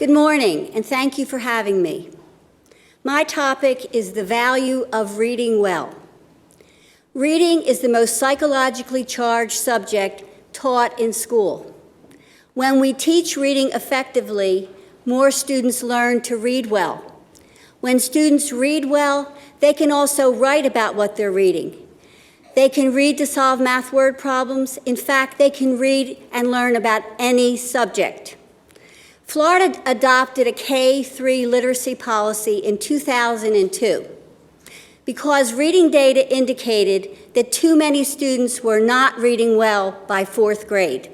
Good morning, and thank you for having me. My topic is the value of reading well. Reading is the most psychologically charged subject taught in school. When we teach reading effectively, more students learn to read well. When students read well, they can also write about what they're reading. They can read to solve math word problems. In fact, they can read and learn about any subject. Florida adopted a K-3 literacy policy in 2002 because reading data indicated that too many students were not reading well by fourth grade.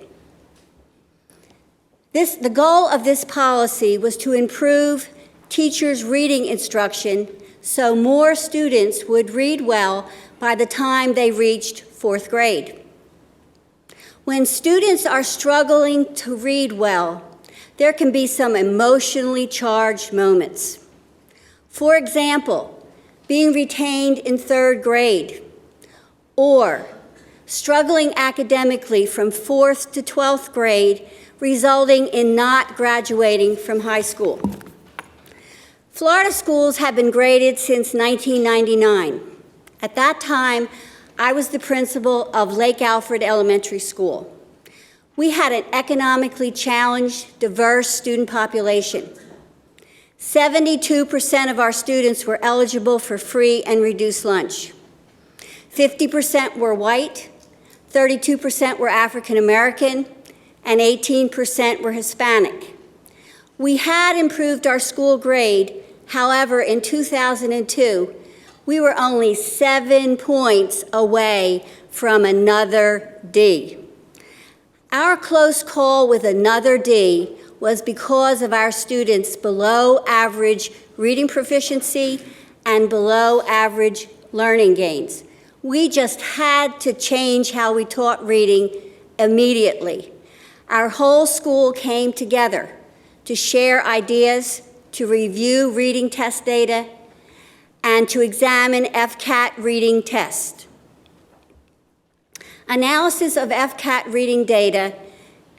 The goal of this policy was to improve teachers' reading instruction so more students would read well by the time they reached fourth grade. When students are struggling to read well, there can be some emotionally charged moments. For example, being retained in third grade, or struggling academically from 4th to 12th grade, resulting in not graduating from high school. Florida schools have been graded since 1999. At that time, I was the principal of Lake Alfred Elementary School. We had an economically challenged, diverse student population. 72% of our students were eligible for free and reduced lunch. 50% were white, 32% were African American, and 18% were Hispanic. We had improved our school grade. However, in 2002, we were only 7 points away from another D. Our close call with another D was because of our students' below average reading proficiency and below average learning gains. We just had to change how we taught reading immediately. Our whole school came together to share ideas, to review reading test data, and to examine FCAT reading tests. Analysis of FCAT reading data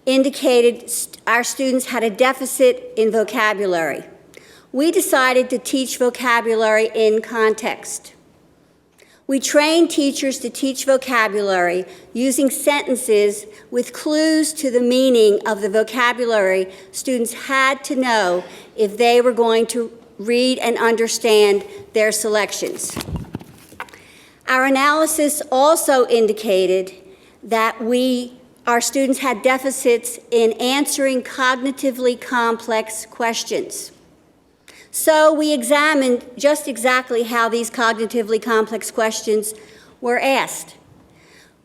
indicated our students had a deficit in vocabulary. We decided to teach vocabulary in context. We trained teachers to teach vocabulary using sentences with clues to the meaning of the vocabulary students had to know if they were going to read and understand their selections. Our analysis also indicated that our students had deficits in answering cognitively complex questions. So we examined just exactly how these cognitively complex questions were asked.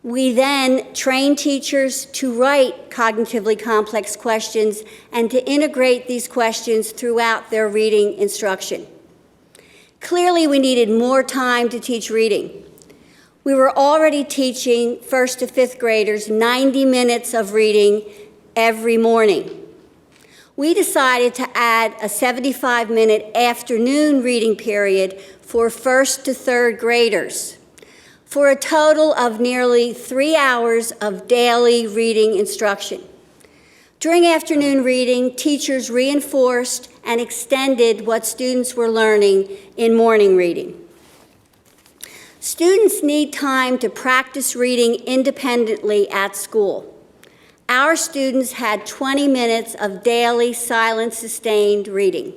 We then trained teachers to write cognitively complex questions and to integrate these questions throughout their reading instruction. Clearly, we needed more time to teach reading. We were already teaching 1st to 5th graders 90 minutes of reading every morning. We decided to add a 75-minute afternoon reading period for 1st to 3rd graders, for a total of nearly 3 hours of daily reading instruction. During afternoon reading, teachers reinforced and extended what students were learning in morning reading. Students need time to practice reading independently at school. Our students had 20 minutes of daily silent-sustained reading.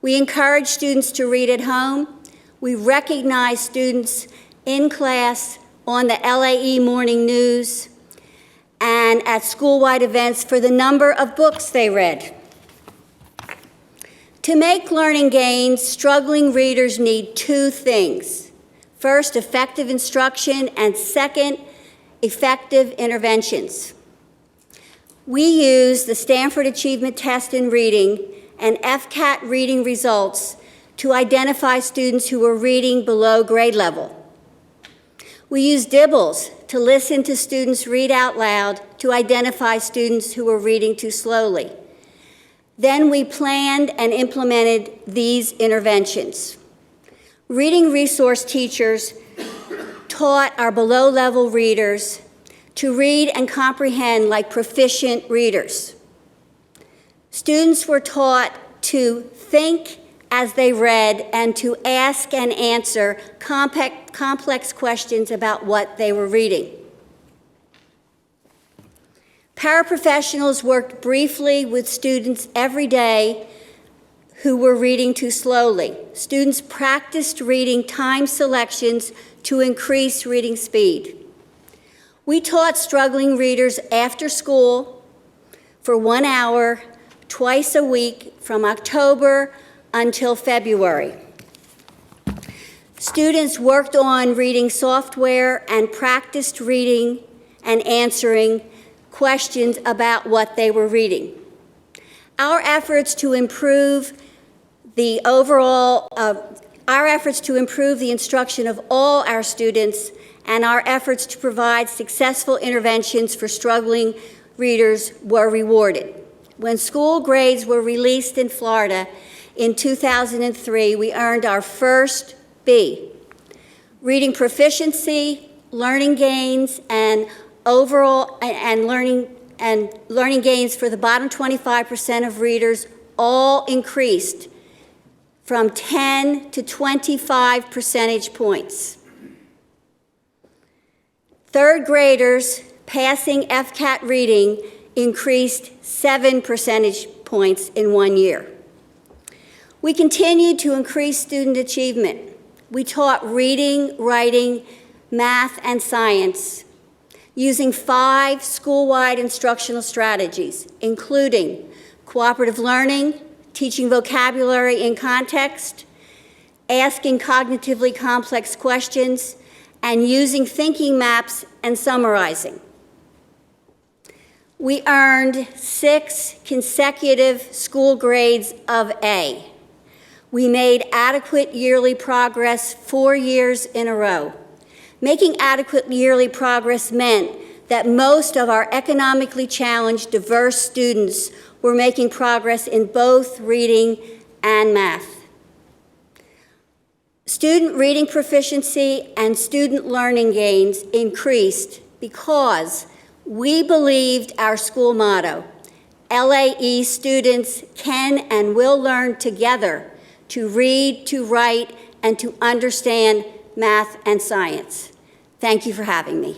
We encourage students to read at home. We recognize students in class, on the LAE Morning News, and at school-wide events for the number of books they read. To make learning gains, struggling readers need 2 things. First, effective instruction, and second, effective interventions. We use the Stanford Achievement Test in Reading and FCAT reading results to identify students who were reading below grade level. We use dibbles to listen to students read out loud to identify students who were reading too slowly. Then we planned and implemented these interventions. Reading resource teachers taught our below-level readers to read and comprehend like proficient readers. Students were taught to think as they read and to ask and answer complex questions about what they were reading. Paraprofessionals worked briefly with students every day who were reading too slowly. Students practiced reading time selections to increase reading speed. We taught struggling readers after school for 1 hour, twice a week, from October until February. Students worked on reading software and practiced reading and answering questions about what they were reading. Our efforts to improve the instruction of all our students and our efforts to provide successful interventions for struggling readers were rewarded. When school grades were released in Florida in 2003, we earned our first B. Reading proficiency, learning gains, and learning gains for the bottom 25% of readers all increased from 10 to 25 percentage points. Third graders passing FCAT reading increased 7 percentage points in 1 year. We continued to increase student achievement. We taught reading, writing, math, and science using 5 school-wide instructional strategies, including cooperative learning, teaching vocabulary in context, asking cognitively complex questions, and using thinking maps and summarizing. We earned 6 consecutive school grades of A. We made adequate yearly progress 4 years in a row. Making adequate yearly progress meant that most of our economically challenged, diverse students were making progress in both reading and math. Student reading proficiency and student learning gains increased because we believed our school motto, LAE students can and will learn together to read, to write, and to understand math and science. Thank you for having me.